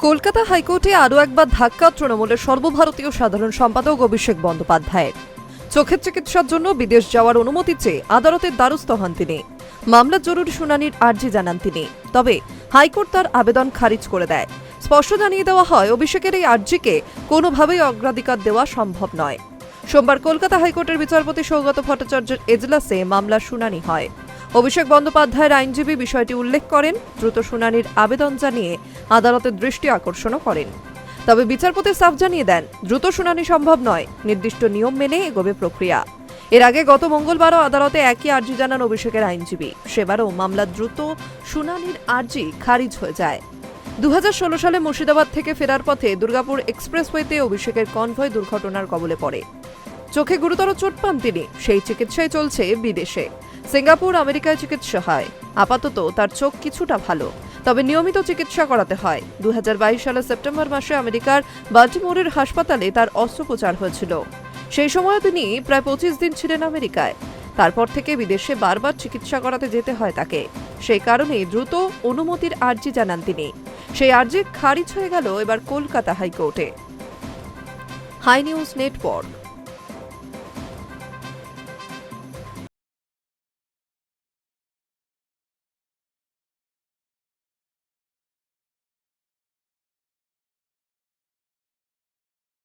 কলকাতা হাইকোর্টে আরও একবার ধাক্কা তৃণমূলের সর্বভারতীয় সাধারণ সম্পাদক অভিষেক বন্দ্যোপাধ্যায়ের। চোখের চিকিৎসার জন্য বিদেশ যাওয়ার অনুমতি চেয়ে আদালতের দ্বারস্থ হন তিনি। মামলার জরুরি শুনানির আর্জি জানান তিনি, তবে হাইকোর্ট তার আবেদন খারিজ করে দেয়। স্পষ্ট জানিয়ে দেওয়া হয়, অভিষেকের এই আর্জিকে কোনোভাবেই অগ্রাধিকার দেওয়া সম্ভব নয়। সোমবার কলকাতা হাইকোর্টের বিচারপতি সৌগত ভট্টাচার্যের এজলাসে মামলার শুনানি হয়। অভিষেক বন্দ্যোপাধ্যায়ের আইনজীবী বিষয়টি উল্লেখ করেন, দ্রুত শুনানির আবেদন জানিয়ে আদালতের দৃষ্টি আকর্ষণও করেন। তবে বিচারপতি সাফ জানিয়ে দেন, দ্রুত শুনানি সম্ভব নয়, নির্দিষ্ট নিয়ম মেনে এগোবে প্রক্রিয়া। এর আগে গত মঙ্গলবারও আদালতে একই আর্জি জানান অভিষেকের আইনজীবী। সেবারও মামলার দ্রুত শুনানির আর্জি খারিজ হয়ে যায়। 2016 সালে মুর্শিদাবাদ থেকে ফেরার পথে দুর্গাপুর এক্সপ্রেসওয়েতে অভিষেকের কনভয় দুর্ঘটনার কবলে পড়ে। চোখে গুরুতর চোট পান তিনি। সেই চিকিৎসায় চলছে বিদেশে। সিঙ্গাপুর, আমেরিকায় চিকিৎসা হয়। আপাতত তার চোখ কিছুটা ভালো, তবে নিয়মিত চিকিৎসা করাতে হয়। 2022 সালের সেপ্টেম্বর মাসে আমেরিকার বাল্টিমোরের হাসপাতালে তার অস্ত্রোপচার হয়েছিল। সেই সময় তিনি প্রায় 25 দিন ছিলেন আমেরিকায়। তারপর থেকে বিদেশে বারবার চিকিৎসা করাতে যেতে হয় তাকে। সেই কারণে দ্রুত অনুমতির আর্জি জানান তিনি। সেই আর্জি খারিজ হয়ে গেল এবার কলকাতা হাইকোর্টে। Hi news network.